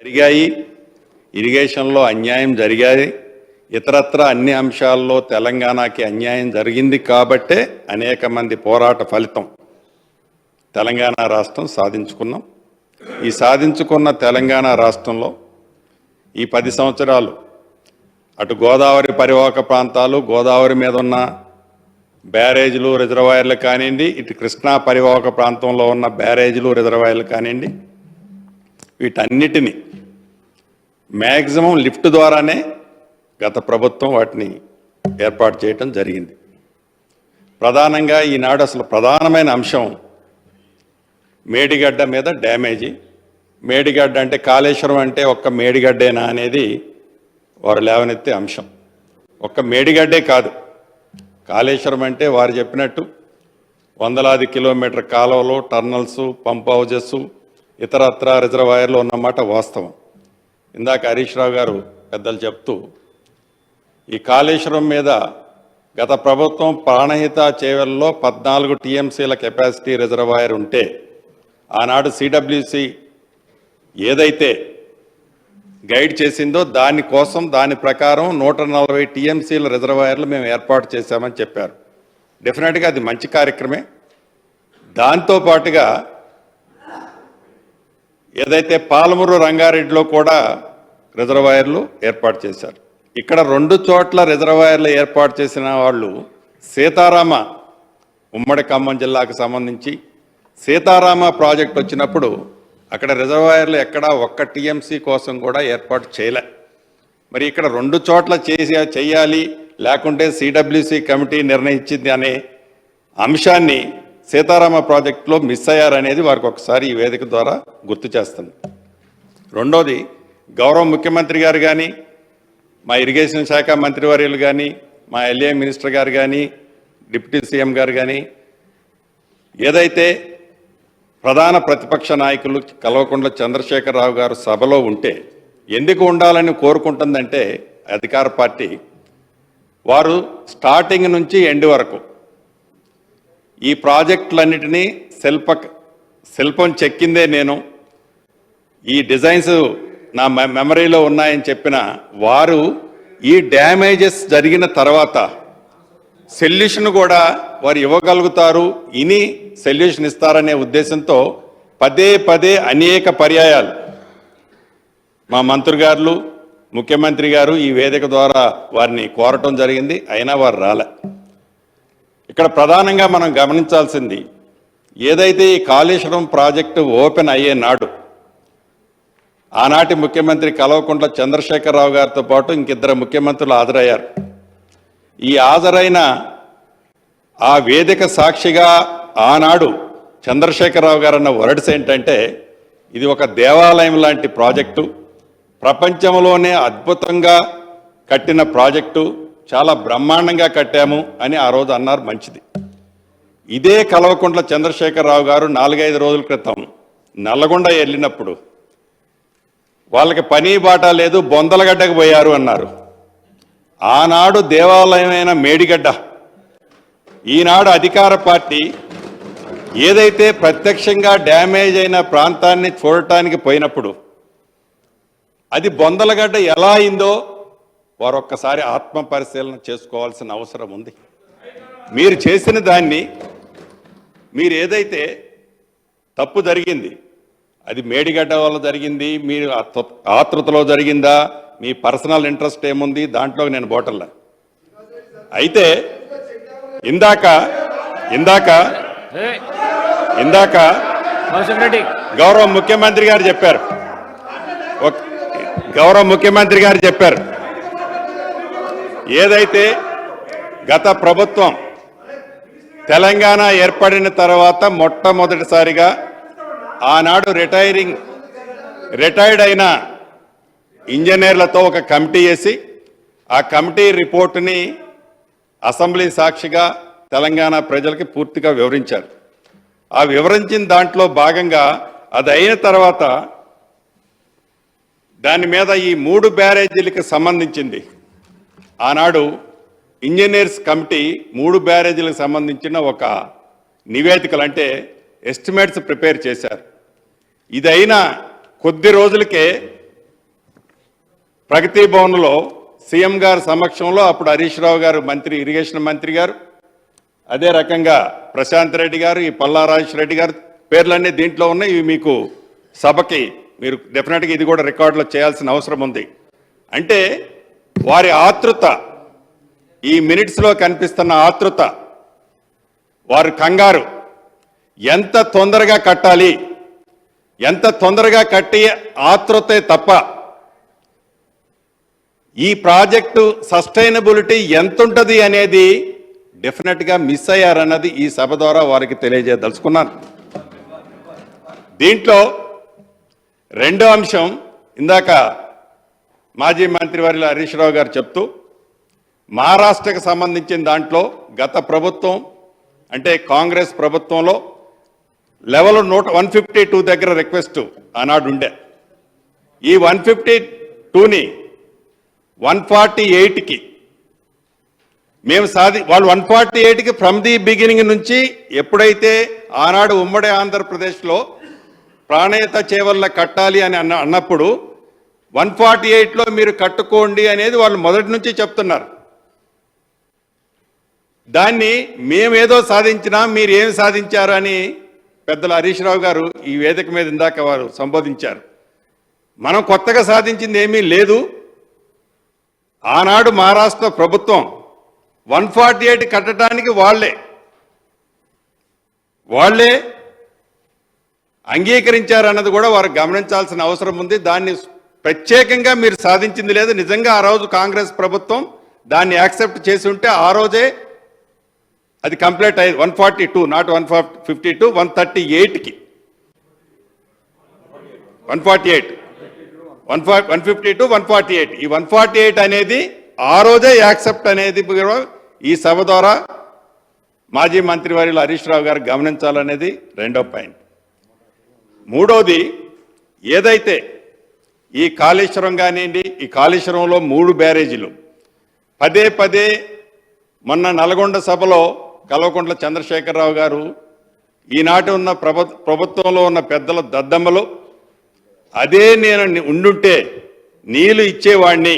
జరిగాయి, ఇరిగేషన్లో అన్యాయం జరిగాయి, ఇతరత్ర అన్ని అంశాల్లో తెలంగాణకి అన్యాయం జరిగింది కాబట్టే అనేక మంది పోరాట ఫలితం తెలంగాణ రాష్ట్రం సాధించుకున్నాం. ఈ సాధించుకున్న తెలంగాణ రాష్ట్రంలో ఈ 10 సంవత్సరాలు అటు గోదావరి పరివాహక ప్రాంతాలు, గోదావరి మీద ఉన్న బ్యారేజీలు, రిజర్వాయర్లు కానివ్వండి, ఇటు కృష్ణా పరివాహక ప్రాంతంలో ఉన్న బ్యారేజీలు, రిజర్వాయర్లు కానివ్వండి, వీటన్నిటినీ మ్యాక్సిమం లిఫ్ట్ ద్వారానే గత ప్రభుత్వం వాటిని ఏర్పాటు చేయటం జరిగింది. ప్రధానంగా ఈనాడు అసలు ప్రధానమైన అంశం మేడిగడ్డ మీద డ్యామేజీ. మేడిగడ్డ అంటే కాళేశ్వరం అంటే ఒక్క మేడిగడ్డేనా అనేది వారు లేవనెత్తే అంశం. ఒక్క మేడిగడ్డే కాదు, కాళేశ్వరం అంటే వారు చెప్పినట్టు వందలాది కిలోమీటర్ కాలువలు, టర్నల్స్, పంప్ హౌజెస్, ఇతరత్ర రిజర్వాయర్లు ఉన్నమాట వాస్తవం. ఇందాక హరీష్ రావు గారు పెద్దలు చెప్తూ ఈ కాళేశ్వరం మీద గత ప్రభుత్వం ప్రాణహిత చేవెల్లో 14 టీఎంసీల కెపాసిటీ రిజర్వాయర్ ఉంటే ఆనాడు సిడబ్ల్యూసి ఏదైతే గైడ్ చేసిందో దాని ప్రకారం 140 టీఎంసీల రిజర్వాయర్లు మేము ఏర్పాటు చేశామని చెప్పారు. డెఫినెట్గా అది మంచి కార్యక్రమే. దాంతోపాటుగా ఏదైతే పాలమూరు, రంగారెడ్డిలో కూడా రిజర్వాయర్లు ఏర్పాటు చేశారు. ఇక్కడ 2 చోట్ల రిజర్వాయర్లు ఏర్పాటు చేసిన వాళ్ళు సీతారామ, ఉమ్మడి ఖమ్మం జిల్లాకు సంబంధించి సీతారామ ప్రాజెక్ట్ వచ్చినప్పుడు అక్కడ రిజర్వాయర్లు ఎక్కడా 1 టీఎంసీ కోసం కూడా ఏర్పాటు చేయలే. మరి ఇక్కడ 2 చోట్ల చేయాలి, లేకుంటే సిడబ్ల్యూసి కమిటీ నిర్ణయించింది అనే అంశాన్ని సీతారామ ప్రాజెక్టులో మిస్ అయ్యారనేది వారికి ఒకసారి ఈ వేదిక ద్వారా గుర్తు చేస్తుంది. రెండోది, గౌరవ ముఖ్యమంత్రి గారు కానీ, మా ఇరిగేషన్ శాఖ మంత్రివర్యులు కానీ, మా ఎల్ఏ మినిస్టర్ గారు కానీ, డిప్యూటీ సీఎం గారు కానీ ఏదైతే ప్రధాన ప్రతిపక్ష నాయకులు కల్వకుంట్ల చంద్రశేఖరరావు గారు సభలో ఉంటే ఎందుకు ఉండాలని కోరుకుంటుందంటే అధికార పార్టీ వారు స్టార్టింగ్ నుంచి ఎండ్ వరకు ఈ ప్రాజెక్టులన్నిటినీ శిల్పం చెక్కిందే నేను, ఈ డిజైన్స్ నా మెమరీలో ఉన్నాయని చెప్పిన వారు ఈ డ్యామేజెస్ జరిగిన తర్వాత సొల్యూషన్ కూడా వారు ఇవ్వగలుగుతారు, ఇని సొల్యూషన్ ఇస్తారనే ఉద్దేశంతో పదే అనేక పర్యాయాలు మా మంత్రి గారు, ముఖ్యమంత్రి గారు ఈ వేదిక ద్వారా వారిని కోరటం జరిగింది. అయినా వారు రాలే. ఇక్కడ ప్రధానంగా మనం గమనించాల్సింది ఏదైతే ఈ కాళేశ్వరం ప్రాజెక్టు ఓపెన్ అయ్యే నాడు ఆనాటి ముఖ్యమంత్రి కల్వకుంట్ల చంద్రశేఖరరావు గారితో పాటు ఇంకిద్దరు ముఖ్యమంత్రులు హాజరయ్యారు. ఈ హాజరైన ఆ వేదిక సాక్షిగా ఆనాడు చంద్రశేఖరరావు గారు అన్న వర్డ్స్ ఏంటంటే, ఇది ఒక దేవాలయం లాంటి ప్రాజెక్టు, ప్రపంచంలోనే అద్భుతంగా కట్టిన ప్రాజెక్టు, చాలా బ్రహ్మాండంగా కట్టాము అని ఆ రోజు అన్నారు. మంచిది. ఇదే కల్వకుంట్ల చంద్రశేఖరరావు గారు 4-5 రోజుల క్రితం నల్లగొండ వెళ్ళినప్పుడు వాళ్ళకి పని బాట లేదు, బొందలగడ్డకు పోయారు అన్నారు. ఆనాడు దేవాలయమైన మేడిగడ్డ, ఈనాడు అధికార పార్టీ ఏదైతే ప్రత్యక్షంగా డ్యామేజ్ అయిన ప్రాంతాన్ని చూడటానికి పోయినప్పుడు అది బొందలగడ్డ ఎలా అయిందో వారు ఒక్కసారి ఆత్మ పరిశీలన చేసుకోవాల్సిన అవసరం ఉంది. మీరు చేసిన దాన్ని, మీరు ఏదైతే తప్పు జరిగింది అది మేడిగడ్డ వల్ల జరిగింది, మీరు ఆతృతలో జరిగిందా, మీ పర్సనల్ ఇంట్రెస్ట్ ఏముంది దాంట్లో నేను బోటల్లా. అయితే ఇందాక గౌరవ ముఖ్యమంత్రి గారు చెప్పారు ఏదైతే గత ప్రభుత్వం తెలంగాణ ఏర్పడిన తర్వాత మొట్టమొదటిసారిగా ఆనాడు రిటైర్డ్ అయిన ఇంజనీర్లతో ఒక కమిటీ వేసి ఆ కమిటీ రిపోర్టుని అసెంబ్లీ సాక్షిగా తెలంగాణ ప్రజలకి పూర్తిగా వివరించారు. ఆ వివరించిన దాంట్లో భాగంగా అది అయిన తర్వాత దాని మీద ఈ 3 బ్యారేజీలకు సంబంధించింది ఆనాడు ఇంజనీర్స్ కమిటీ 3 బ్యారేజీలకు సంబంధించిన ఒక నివేదికలు అంటే ఎస్టిమేట్స్ ప్రిపేర్ చేశారు. ఇదైనా కొద్ది రోజులకే ప్రగతి భవన్లో సీఎం గారి సమక్షంలో అప్పుడు హరీష్ రావు గారు మంత్రి, ఇరిగేషన్ మంత్రి గారు, అదే రకంగా ప్రశాంత్ రెడ్డి గారు, ఈ పల్లా రాజేష్ రెడ్డి గారు పేర్లన్నీ దీంట్లో ఉన్నాయి. ఇవి మీకు సభకి మీరు డెఫినెట్గా ఇది కూడా రికార్డులో చేయాల్సిన అవసరం ఉంది. అంటే వారి ఆతృత, ఈ మినిట్స్లో కనిపిస్తున్న ఆతృత, వారి కంగారు, ఎంత తొందరగా కట్టాలి, ఎంత తొందరగా కట్టి ఆతృతే తప్ప ఈ ప్రాజెక్టు సస్టైనబిలిటీ ఎంత ఉంటుంది అనేది డెఫినెట్గా మిస్ అయ్యారన్నది ఈ సభ ద్వారా వారికి తెలియజేయదలుచుకున్నాను. దీంట్లో రెండో అంశం, ఇందాక మాజీ మంత్రివర్యులు హరీష్ రావు గారు చెప్తూ మహారాష్ట్రకు సంబంధించిన దాంట్లో గత ప్రభుత్వం అంటే కాంగ్రెస్ ప్రభుత్వంలో లెవెల్ 152 దగ్గర రిక్వెస్ట్ ఆనాడు ఉండే. ఈ 152ని 148కి మేము వాళ్ళు 148కి ఫ్రమ్ ది బిగినింగ్ నుంచి ఎప్పుడైతే ఆనాడు ఉమ్మడి ఆంధ్రప్రదేశ్లో ప్రాణేత చేవల్ల కట్టాలి అని అన్నప్పుడు 148లో మీరు కట్టుకోండి అనేది వాళ్ళు మొదటి నుంచి చెప్తున్నారు. దాన్ని మేమేదో సాధించినా మీరు ఏం సాధించారు అని పెద్దలు హరీష్ రావు గారు ఈ వేదిక మీద ఇందాక వారు సంబోధించారు. మనం కొత్తగా సాధించింది ఏమీ లేదు. ఆనాడు మహారాష్ట్ర ప్రభుత్వం 148 కట్టడానికి వాళ్ళే అంగీకరించారన్నది కూడా వారు గమనించాల్సిన అవసరం ఉంది. దాన్ని ప్రత్యేకంగా మీరు సాధించింది లేదు. నిజంగా ఆ రోజు కాంగ్రెస్ ప్రభుత్వం దాన్ని యాక్సెప్ట్ చేసి ఉంటే ఆ రోజే అది కంప్లీట్ అయ్యేది. 142 నాట్ 152, 138కి 148, 152, 148 ఈ 148 అనేది ఆ రోజే యాక్సెప్ట్ అనేది ఈ సభ ద్వారా మాజీ మంత్రివర్యులు హరీష్ రావు గారు గమనించాలనేది రెండో పాయింట్. మూడోది, ఏదైతే ఈ కాళేశ్వరం కానివ్వండి, ఈ కాళేశ్వరంలో 3 బ్యారేజీలు పదే పదే మొన్న నల్గొండ సభలో కల్వకుంట్ల చంద్రశేఖరరావు గారు ఈనాటి ఉన్న ప్రభుత్వంలో ఉన్న పెద్దల దద్దమ్మలు అదే నేను ఉండుంటే నీళ్లు ఇచ్చేవాడిని,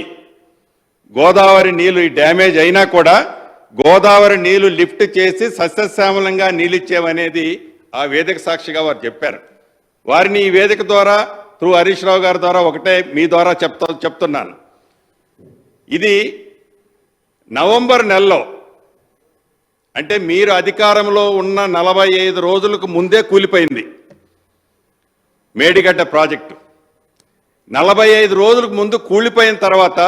గోదావరి నీళ్లు డ్యామేజ్ అయినా కూడా గోదావరి నీళ్లు లిఫ్ట్ చేసి సస్యశ్యామలంగా నీళ్ళు ఇచ్చేవనేది ఆ వేదిక సాక్షిగా వారు చెప్పారు. వారిని ఈ వేదిక ద్వారా త్రూ హరీష్ రావు గారి ద్వారా ఒకటే మీ ద్వారా చెప్తున్నాను. ఇది నవంబర్ నెలలో అంటే మీరు అధికారంలో ఉన్న 45 రోజులకు ముందే కూలిపోయింది మేడిగడ్డ ప్రాజెక్టు. 45 రోజులకు ముందు కూలిపోయిన తర్వాత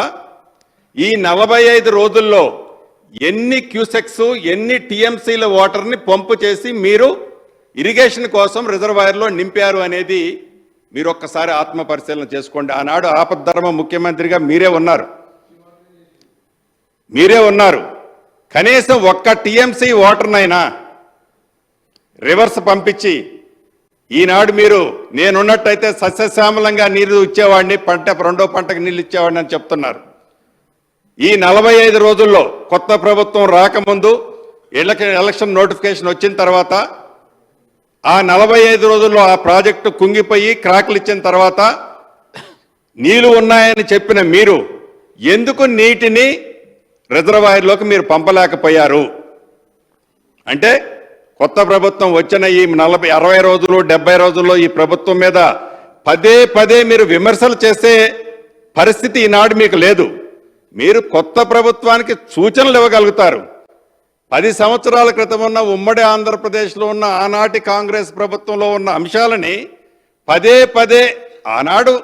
ఈ 45 రోజుల్లో ఎన్ని క్యూసెక్స్, ఎన్ని టీఎంసీల వాటర్ని పంపు చేసి మీరు ఇరిగేషన్ కోసం రిజర్వాయర్లో నింపారు అనేది మీరు ఒక్కసారి ఆత్మ పరిశీలన చేసుకోండి. ఆనాడు ఆపద్ధర్మ ముఖ్యమంత్రిగా మీరే ఉన్నారు. కనీసం ఒక్క టీఎంసీ వాటర్నైనా రివర్స్ పంపించి ఈనాడు మీరు నేనున్నట్టయితే సస్యశ్యామలంగా నీరు ఇచ్చేవాడిని, రెండో పంటకు నీళ్ళు ఇచ్చేవాడిని అని చెప్తున్నారు. ఈ 45 రోజుల్లో కొత్త ప్రభుత్వం రాకముందు ఎలక్షన్ నోటిఫికేషన్ వచ్చిన తర్వాత ఆ 45 రోజుల్లో ఆ ప్రాజెక్టు కుంగిపోయి క్రాకులు ఇచ్చిన తర్వాత నీళ్లు ఉన్నాయని చెప్పిన మీరు ఎందుకు నీటిని రిజర్వాయర్లోకి మీరు పంపలేకపోయారు? అంటే కొత్త ప్రభుత్వం వచ్చిన ఈ 60 రోజులు 70 రోజుల్లో ఈ ప్రభుత్వం మీద పదే పదే మీరు విమర్శలు చేసే పరిస్థితి ఈనాడు మీకు లేదు. మీరు కొత్త ప్రభుత్వానికి సూచనలు ఇవ్వగలుగుతారు. 10 సంవత్సరాల క్రితం ఉన్న ఉమ్మడి ఆంధ్రప్రదేశ్లో ఉన్న ఆనాటి కాంగ్రెస్ ప్రభుత్వంలో ఉన్న అంశాలని పదే పదే ఆనాడు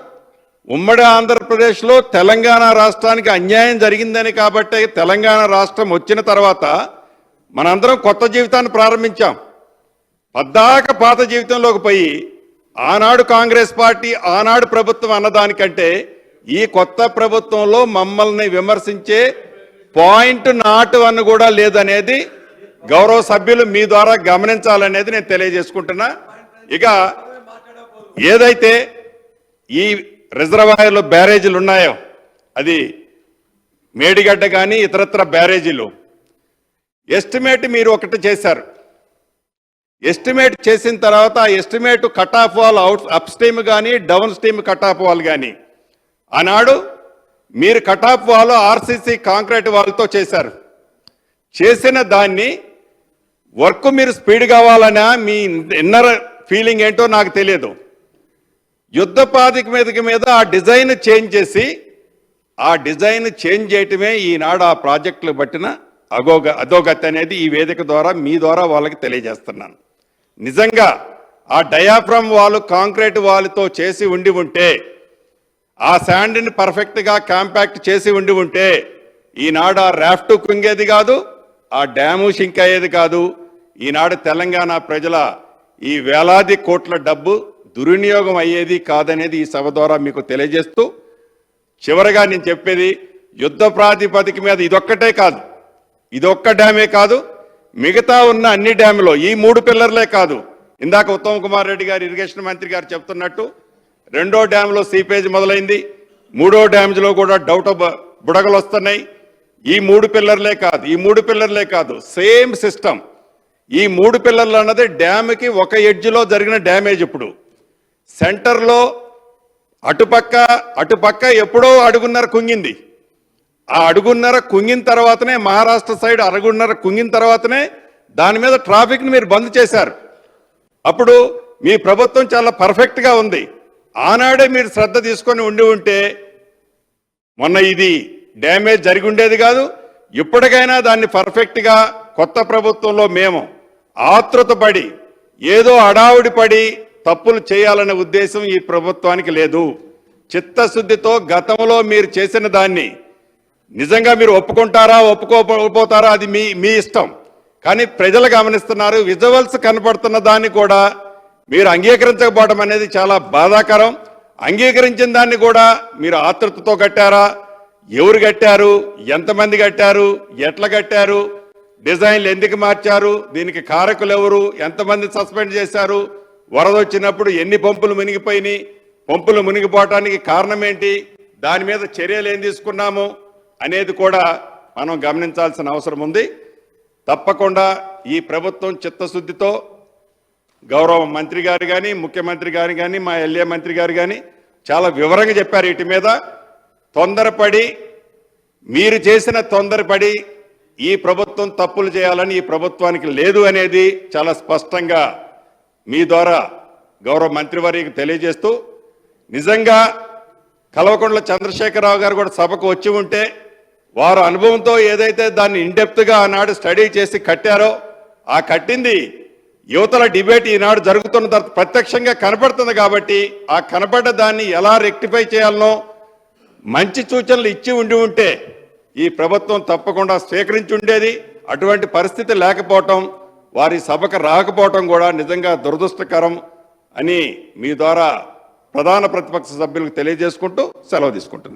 ఉమ్మడి ఆంధ్రప్రదేశ్లో తెలంగాణ రాష్ట్రానికి అన్యాయం జరిగిందని కాబట్టి తెలంగాణ రాష్ట్రం వచ్చిన తర్వాత మనందరం కొత్త జీవితాన్ని ప్రారంభించాం. పద్దాక పాత జీవితంలోకి పోయి ఆనాడు కాంగ్రెస్ పార్టీ ఆనాడు ప్రభుత్వం అన్నదానికంటే ఈ కొత్త ప్రభుత్వంలో మమ్మల్ని విమర్శించే పాయింట్ నాట్ వన్ కూడా లేదనేది గౌరవ సభ్యులు మీ ద్వారా గమనించాలనేది నేను తెలియజేసుకుంటున్నా. ఇక ఏదైతే ఈ రిజర్వాయర్లు బ్యారేజీలు ఉన్నాయో అది మేడిగడ్డ కానీ ఇతరత్ర బ్యారేజీలు ఎస్టిమేట్ మీరు ఒకటి చేశారు. ఎస్టిమేట్ చేసిన తర్వాత ఆ estimate cut off wall upstream కానీ downstream cut off wall కానీ ఆనాడు మీరు కటాఫ్ వాల్ ఆర్సీసీ కాంక్రీట్ వాల్తో చేశారు. చేసిన దాన్ని వర్క్ మీరు స్పీడ్ కావాలనా మీ ఇన్నర్ ఫీలింగ్ ఏంటో నాకు తెలియదు. యుద్ధ ప్రాతిపదిక మీద ఆ డిజైన్ చేంజ్ చేసి ఆ డిజైన్ చేంజ్ చేయటమే ఈనాడు ఆ ప్రాజెక్టులు పట్టిన అధోగతి అనేది ఈ వేదిక ద్వారా మీ ద్వారా వాళ్ళకి తెలియజేస్తున్నాను. నిజంగా ఆ డయాఫ్రమ్ వాల్ కాంక్రీట్ వాల్తో చేసి ఉంటే ఆ శాండ్ని పర్ఫెక్ట్గా కాంపాక్ట్ చేసి ఉంటే ఈనాడు ఆ రాఫ్ట్ కుంగేది కాదు, ఆ డ్యాము షింక్ అయ్యేది కాదు. ఈనాడు తెలంగాణ ప్రజల ఈ వేలాది కోట్ల డబ్బు దుర్వినియోగం అయ్యేది కాదనేది ఈ సభ ద్వారా మీకు తెలియజేస్తూ, చివరగా నేను చెప్పేది యుద్ధ ప్రాతిపదిక మీద ఇదొక్కటే కాదు, ఇదొక్క డ్యామే కాదు, మిగతా ఉన్న అన్ని డ్యాములో ఈ 3 పిల్లర్లే కాదు. ఇందాక ఉత్తమ్ కుమార్ రెడ్డి గారు ఇరిగేషన్ మంత్రి గారు చెప్తున్నట్టు 2వ డ్యామ్లో సీపేజ్ మొదలైంది, 3వ డ్యామ్లో కూడా బుడగలు వస్తున్నాయి. ఈ 3 పిల్లర్లే కాదు సేమ్ సిస్టమ్. ఈ 3 పిల్లర్లు అన్నది డ్యామ్కి ఒక ఎడ్జ్లో జరిగిన డ్యామేజ్. ఇప్పుడు సెంటర్లో అటుపక్క ఎప్పుడో అడుగున్నర కుంగింది. ఆ అడుగున్నర కుంగిన తర్వాతనే మహారాష్ట్ర సైడ్ అడుగున్నర కుంగిన తర్వాతనే దాని మీద ట్రాఫిక్ని మీరు బంద్ చేశారు. అప్పుడు మీ ప్రభుత్వం చాలా పర్ఫెక్ట్గా ఉంది. ఆనాడే మీరు శ్రద్ధ తీసుకొని ఉంటే మొన్న ఇది డ్యామేజ్ జరిగి ఉండేది కాదు. ఇప్పటికైనా దాన్ని పర్ఫెక్ట్గా కొత్త ప్రభుత్వంలో మేము ఆతృతపడి ఏదో అడావుడి పడి తప్పులు చేయాలనే ఉద్దేశం ఈ ప్రభుత్వానికి లేదు. చిత్తశుద్ధితో గతంలో మీరు చేసిన దాన్ని నిజంగా మీరు ఒప్పుకుంటారా ఒప్పుకోకపోతారా అది మీ ఇష్టం. కానీ ప్రజలు గమనిస్తున్నారు. విజువల్స్ కనపడుతున్న దాన్ని కూడా మీరు అంగీకరించకపోవడం అనేది చాలా బాధాకరం. అంగీకరించిన దాన్ని కూడా మీరు ఆతృతతో కట్టారా, ఎవరు కట్టారు, ఎంతమంది కట్టారు, ఎట్లా కట్టారు, డిజైన్లు ఎందుకు మార్చారు, దీనికి కారకులు ఎవరు, ఎంతమంది సస్పెండ్ చేశారు, వరద వచ్చినప్పుడు ఎన్ని పంపులు మునిగిపోయినాయి, పంపులు మునిగిపోవటానికి కారణం ఏంటి, దాని మీద చర్యలు ఏం తీసుకున్నాము అనేది కూడా మనం గమనించాల్సిన అవసరం ఉంది. తప్పకుండా ఈ ప్రభుత్వం చిత్తశుద్ధితో గౌరవ మంత్రి గారు కానీ, ముఖ్యమంత్రి గారు కానీ, మా ఎల్ఏ మంత్రి గారు కానీ చాలా వివరంగా చెప్పారు. వీటి మీద మీరు చేసిన తొందరపడి ఈ ప్రభుత్వం తప్పులు చేయాలని ఈ ప్రభుత్వానికి లేదు అనేది చాలా స్పష్టంగా మీ ద్వారా గౌరవ మంత్రివర్యకు తెలియజేస్తూ, నిజంగా కల్వకుంట్ల చంద్రశేఖరరావు గారు కూడా సభకు వచ్చి ఉంటే వారు అనుభవంతో ఏదైతే దాన్ని ఇన్డెప్త్గా ఆనాడు స్టడీ చేసి కట్టారో ఆ కట్టింది యువతల డిబేట్ ఈనాడు జరుగుతున్న తర్వాత ప్రత్యక్షంగా కనపడుతుంది. కాబట్టి ఆ కనపడ్డ దాన్ని ఎలా రెక్టిఫై చేయాలనో మంచి సూచనలు ఇచ్చి ఉంటే ఈ ప్రభుత్వం తప్పకుండా స్వీకరించి ఉండేది. అటువంటి పరిస్థితి లేకపోవటం, వారి సభకు రాకపోవటం కూడా నిజంగా దురదృష్టకరం అని మీ ద్వారా ప్రధాన ప్రతిపక్ష సభ్యులకు తెలియజేసుకుంటూ సెలవు తీసుకుంటున్నాను.